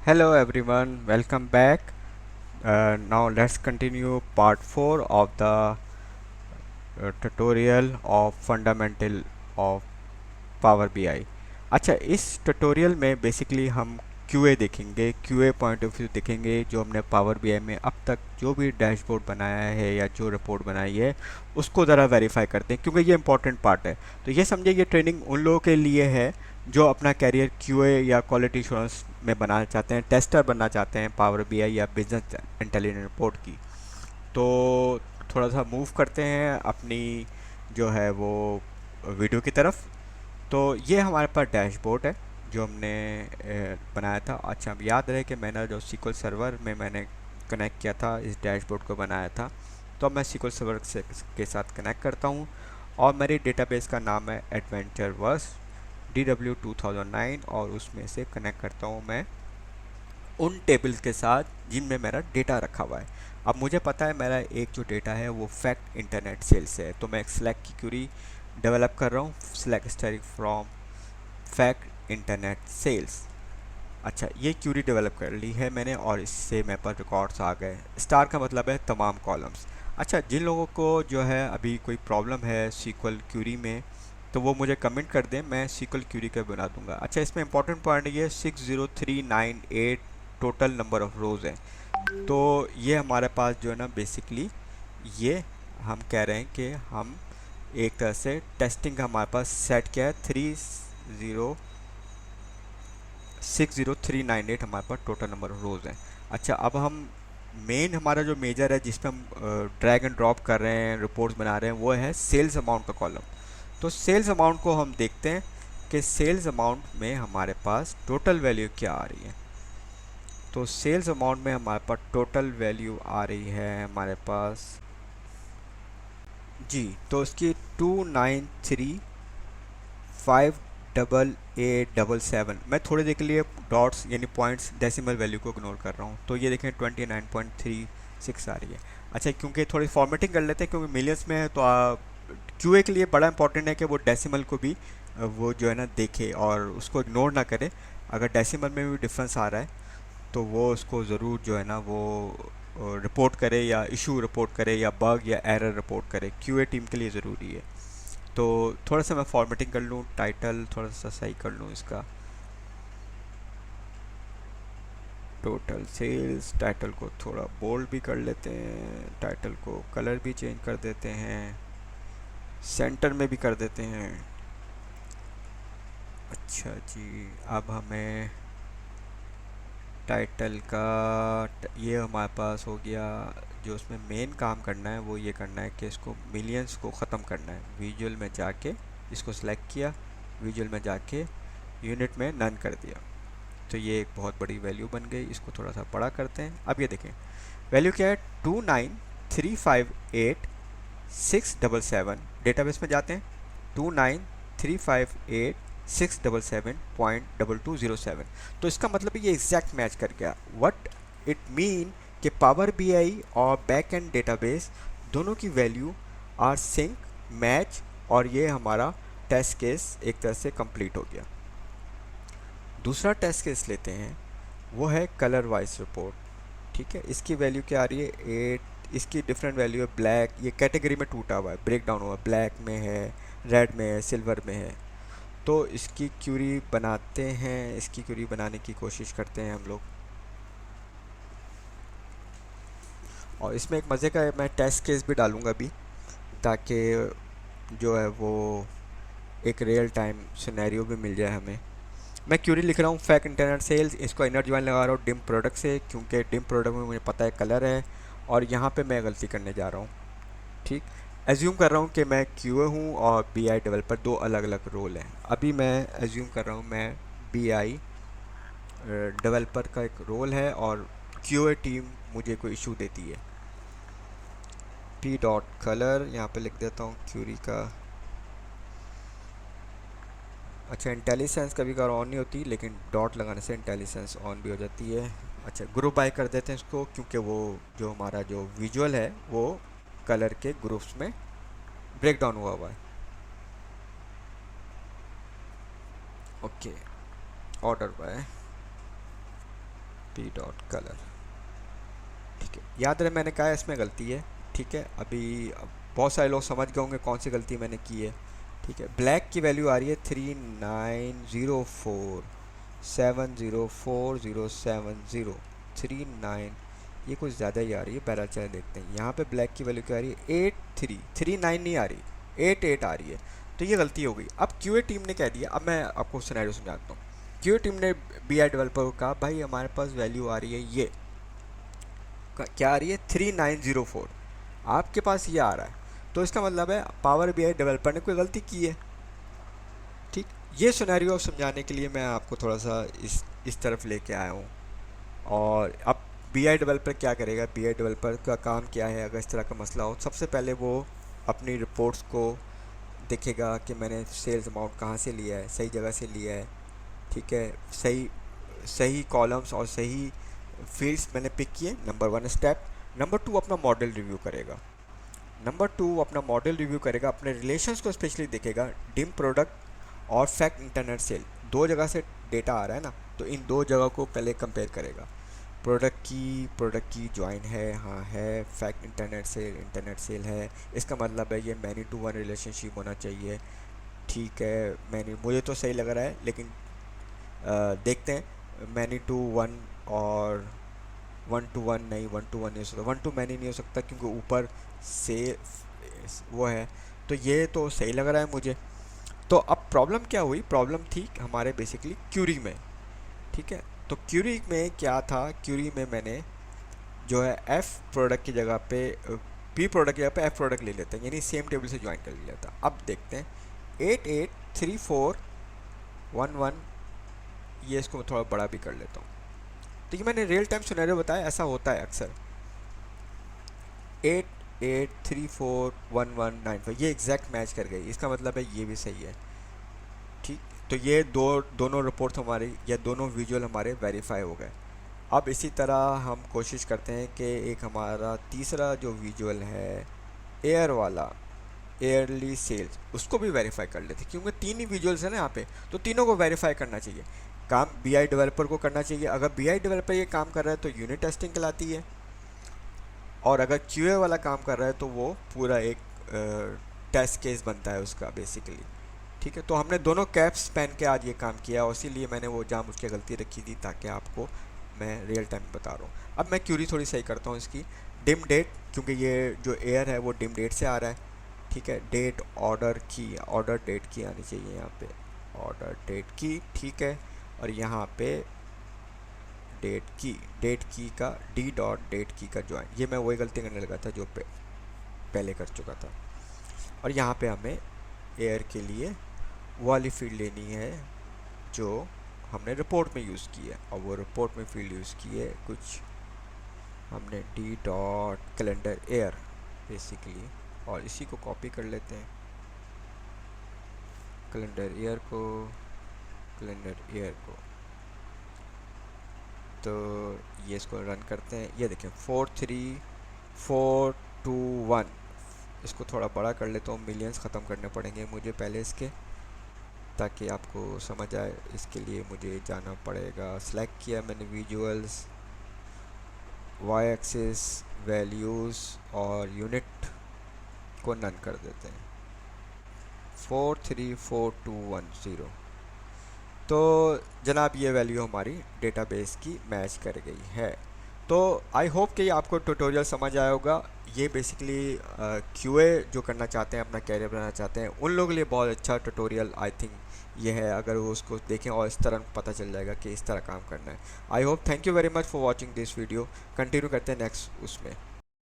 Hello everyone, welcome back. Now let's continue part 4 of the tutorial of fundamental of power BI. अच्छा, इस tutorial में basically हम QA देखेंगे, QA point of view देखेंगे। जो हमने पावर बीआई में अब तक जो भी डैशबोर्ड बनाया है या जो रिपोर्ट बनाई है उसको ज़रा वेरीफाई करते हैं, क्योंकि ये इंपॉर्टेंट पार्ट है। तो ये समझिए, ये ट्रेनिंग उन लोगों के लिए है जो अपना कैरियर क्यूए या क्वालिटी एश्योरेंस में बनाना चाहते हैं, टेस्टर बनना चाहते हैं पावर बीआई या बिजनेस इंटेलिजेंस रिपोर्ट की। तो थोड़ा सा मूव करते हैं अपनी जो है वो वीडियो की तरफ। तो ये हमारे पास डैशबोर्ड है जो हमने बनाया था। अच्छा, अब याद रहे कि मैंने जो सीक्वल सर्वर में मैंने कनेक्ट किया था, इस डैशबोर्ड को बनाया था। तो अब मैं सीक्वल सर्वर के साथ कनेक्ट करता हूँ और मेरी डेटाबेस का नाम है एडवेंचर वर्स DW 2009 और उसमें से कनेक्ट करता हूँ मैं उन टेबल्स के साथ जिनमें मेरा डेटा रखा हुआ है। अब मुझे पता है मेरा एक जो डेटा है वो फैक्ट इंटरनेट सेल से है, तो मैं एक सिलेक्ट की क्यूरी डेवलप कर रहा हूँ, select static from fact internet sales. अच्छा, ये क्यूरी डेवलप कर ली है मैंने और इससे मेरे पास रिकॉर्ड्स आ गए। स्टार का मतलब है तमाम कॉलम्स। अच्छा, जिन लोगों को जो है अभी कोई प्रॉब्लम है सीक्वल क्यूरी में, तो वो मुझे कमेंट कर दें, मैं सीक्वल क्यूरी का बना दूंगा। अच्छा, इसमें इंपॉर्टेंट पॉइंट ये 60398 टोटल नंबर ऑफ रोज़ है। तो ये हमारे पास जो है ना बेसिकली ये हम कह रहे हैं कि हम एक तरह से टेस्टिंग का हमारे पास सेट किया है 60398 हमारे पास टोटल नंबर ऑफ रोज़ हैं। अच्छा, अब हम मेन हमारा जो मेजर है जिस पे हम ड्रैग एंड ड्रॉप कर रहे हैं, रिपोर्ट्स बना रहे हैं, वो है सेल्स अमाउंट का कॉलम। तो सेल्स अमाउंट को हम देखते हैं कि सेल्स अमाउंट में हमारे पास टोटल वैल्यू क्या आ रही है। तो सेल्स अमाउंट में हमारे पास टोटल वैल्यू आ रही है हमारे पास जी। तो इसकी 293588877। मैं थोड़ी देर के लिए डॉट्स यानी पॉइंट्स डेसिमल वैल्यू को इग्नोर कर रहा हूँ। तो ये देखें 29.36 आ रही है। अच्छा, क्योंकि थोड़ी फॉर्मेटिंग कर लेते हैं क्योंकि मिलियंस में है, तो क्यूए के लिए बड़ा इंपॉर्टेंट है कि वो डेसिमल को भी वो जो है ना देखे और उसको इग्नोर ना करे। अगर डेसिमल में भी डिफरेंस आ रहा है तो वो उसको ज़रूर जो है ना वो रिपोर्ट करे या इशू रिपोर्ट करे या बग या एरर रिपोर्ट करे। क्यूए टीम के लिए ज़रूरी है। तो थोड़ा सा मैं फॉर्मेटिंग कर लूँ, टाइटल थोड़ा सा सही कर लूँ इसका। टोटल सेल्स, टाइटल को थोड़ा बोल्ड भी कर लेते हैं, टाइटल को कलर भी चेंज कर देते हैं, सेंटर में भी कर देते हैं। अच्छा जी, अब हमें टाइटल का ये हमारे पास हो गया। जो उसमें मेन काम करना है वो ये करना है कि इसको मिलियंस को ख़त्म करना है। विजुअल में जाके इसको सिलेक्ट किया, विजुअल में जाके यूनिट में नन कर दिया। तो ये एक बहुत बड़ी वैल्यू बन गई। इसको थोड़ा सा बड़ा करते हैं। अब ये देखें वैल्यू क्या है, 29358 677। डेटाबेस में जाते हैं, 29358 677.2207। तो इसका मतलब ये एग्जैक्ट मैच कर गया। व्हाट इट मीन कि पावर बीआई और बैक एंड डेटाबेस दोनों की वैल्यू आर सिंक मैच, और ये हमारा टेस्ट केस एक तरह से कंप्लीट हो गया। दूसरा टेस्ट केस लेते हैं, वो है कलर वाइज रिपोर्ट। ठीक है, इसकी वैल्यू क्या आ रही है 8। इसकी डिफरेंट वैल्यू है ब्लैक, ये कैटेगरी में टूटा हुआ है, ब्रेक डाउन हुआ है, ब्लैक में है, रेड में है, सिल्वर में है। तो इसकी क्यूरी बनाते हैं, इसकी क्यूरी बनाने की कोशिश करते हैं हम लोग। और इसमें एक मज़े का है, मैं टेस्ट केस भी डालूंगा अभी, ताकि जो है वो एक रियल टाइम सिनेरियो भी मिल जाए हमें। मैं क्यूरी लिख रहा हूँ फैक्ट इंटरनेट सेल्स, इसको इनर ज्वाइन लगा रहा हूँ डिम प्रोडक्ट से, क्योंकि डिम प्रोडक्ट में मुझे पता है कलर है और यहाँ पे मैं गलती करने जा रहा हूँ। ठीक, एज्यूम कर रहा हूँ कि मैं क्यूए हूँ और बीआई डेवलपर, दो अलग अलग रोल हैं। अभी मैं एज्यूम कर रहा हूँ मैं बीआई डेवलपर का एक रोल है और क्यूए टीम मुझे कोई इशू देती है। पी डॉट कलर यहाँ पे लिख देता हूँ क्यूरी का। अच्छा, इंटेलिजेंस कभी कभार ऑन नहीं होती, लेकिन डॉट लगाने से इंटेलिजेंस ऑन भी हो जाती है। अच्छा, ग्रुप बाय कर देते हैं इसको, क्योंकि वो जो हमारा जो विजुअल है वो कलर के ग्रुप्स में ब्रेक डाउन हुआ है। Okay, order by. P dot colour. ठीक है, याद रहे मैंने कहा इसमें गलती है। ठीक है, अभी बहुत सारे लोग समझ गए होंगे कौन सी गलती मैंने की है। ठीक है, ब्लैक की वैल्यू आ रही है 3904707039, ये कुछ ज़्यादा ही आ रही है। पहला चले देखते हैं, यहाँ पे ब्लैक की वैल्यू क्या आ रही है 8339 नहीं आ रही, 88 आ रही है। तो ये गलती हो गई। अब क्यूए टीम ने कह दिया, अब मैं आपको सिनेरियो समझाता हूँ। क्यूए टीम ने बीआई डेवलपर को कहा भाई हमारे पास वैल्यू आ रही है ये क्या आ रही है 3904, आपके पास ये आ रहा है, तो इसका मतलब है पावर बीआई डेवलपर ने कोई गलती की है। ठीक, ये सिनेरियो समझाने के लिए मैं आपको थोड़ा सा इस तरफ लेके आया हूँ। और अब बीआई डेवलपर क्या करेगा, बीआई डेवलपर का काम क्या है अगर इस तरह का मसला हो। सबसे पहले वो अपनी रिपोर्ट्स को देखेगा कि मैंने सेल्स अमाउंट कहाँ से लिया है, सही जगह से लिया है। ठीक है, सही सही कॉलम्स और सही फील्ड्स मैंने पिक किए, नंबर 1 स्टेप। नंबर 2 अपना मॉडल रिव्यू करेगा। अपने रिलेशंस को स्पेशली देखेगा, डिम प्रोडक्ट और फैक्ट इंटरनेट सेल, दो जगह से डेटा आ रहा है ना, तो इन दो जगह को पहले कंपेयर करेगा। प्रोडक्ट की ज्वाइन है, हाँ है, फैक्ट इंटरनेट सेल है, इसका मतलब है ये मैनी टू वन रिलेशनशिप होना चाहिए। ठीक है, मैनी मुझे तो सही लग रहा है, लेकिन देखते हैं मैनी टू वन और 1 to 1 नहीं, 1 to 1 नहीं हो सकता, 1 to मैनी नहीं हो सकता क्योंकि ऊपर से वो है। तो ये तो सही लग रहा है मुझे। तो अब प्रॉब्लम क्या हुई, प्रॉब्लम थी हमारे बेसिकली क्यूरी में। ठीक है, तो क्यूरी में क्या था, क्यूरी में मैंने जो है एफ प्रोडक्ट की जगह पे पी प्रोडक्ट की जगह पे एफ प्रोडक्ट ले लेते हैं, यानी सेम टेबल से ज्वाइन कर लिया था। अब देखते हैं 883411, ये इसको थोड़ा बड़ा भी कर लेता हूँ। तो ये मैंने रियल टाइम सिनेरियो बताया, ऐसा होता है अक्सर। 88341195 ये एग्जैक्ट मैच कर गई, इसका मतलब है ये भी सही है। ठीक, तो ये दोनों रिपोर्ट हमारी या दोनों विजुअल हमारे वेरीफाई हो गए। अब इसी तरह हम कोशिश करते हैं कि एक हमारा तीसरा जो विजुअल है एयर वाला, एयरली सेल्स, उसको भी वेरीफाई कर लेते, क्योंकि 3 ही विजुअल्स हैं ना यहाँ पे, तो तीनों को वेरीफाई करना चाहिए। काम बीआई डेवलपर को करना चाहिए। अगर बीआई डेवलपर ये काम कर रहा है तो यूनिट टेस्टिंग कहलाती है, और अगर क्यूए वाला काम कर रहा है तो वो पूरा एक टेस्ट केस बनता है उसका बेसिकली। ठीक है, तो हमने दोनों कैप्स पहन के आज ये काम किया, और इसीलिए मैंने वो जाम उसकी गलती रखी थी ताकि आपको मैं रियल टाइम बता रहा हूँ। अब मैं क्यूरी थोड़ी सही करता हूँ इसकी। डिम डेट, क्योंकि ये जो एयर है वो डिम डेट से आ रहा है। ठीक है, डेट ऑर्डर डेट की आनी चाहिए यहाँ पे, ऑर्डर डेट की। ठीक है, और यहाँ पे डेट की का डी डॉट डेट की का ज्वाइन, ये मैं वही गलती करने लगा था जो पहले कर चुका था। और यहाँ पे हमें एयर के लिए वो वाली फील्ड लेनी है जो हमने रिपोर्ट में यूज़ की है, और वो रिपोर्ट में फील्ड यूज़ की है कुछ हमने D dot calendar air basically, और इसी को कॉपी कर लेते हैं, कैलेंडर एयर को। तो ये इसको रन करते हैं, ये देखें 43421, इसको थोड़ा बड़ा कर लेता हूँ, मिलियंस ख़त्म करने पड़ेंगे मुझे पहले इसके, ताकि आपको समझ आए। इसके लिए मुझे जाना पड़ेगा, सिलेक्ट किया मैंने विजुअल्स, वाई एक्सिस, वैल्यूज़ और यूनिट को नन कर देते हैं, 434210। तो जनाब ये वैल्यू हमारी डेटाबेस की मैच कर गई है। तो आई होप कि आपको ट्यूटोरियल समझ आया होगा। ये बेसिकली क्यूए जो करना चाहते हैं, अपना कैरियर बनाना चाहते हैं, उन लोगों के लिए बहुत अच्छा ट्यूटोरियल आई थिंक ये है। अगर वो उसको देखें और इस तरह पता चल जाएगा कि इस तरह काम करना है। I hope, thank you very much for watching this video. Continue करते हैं नेक्स्ट उसमें।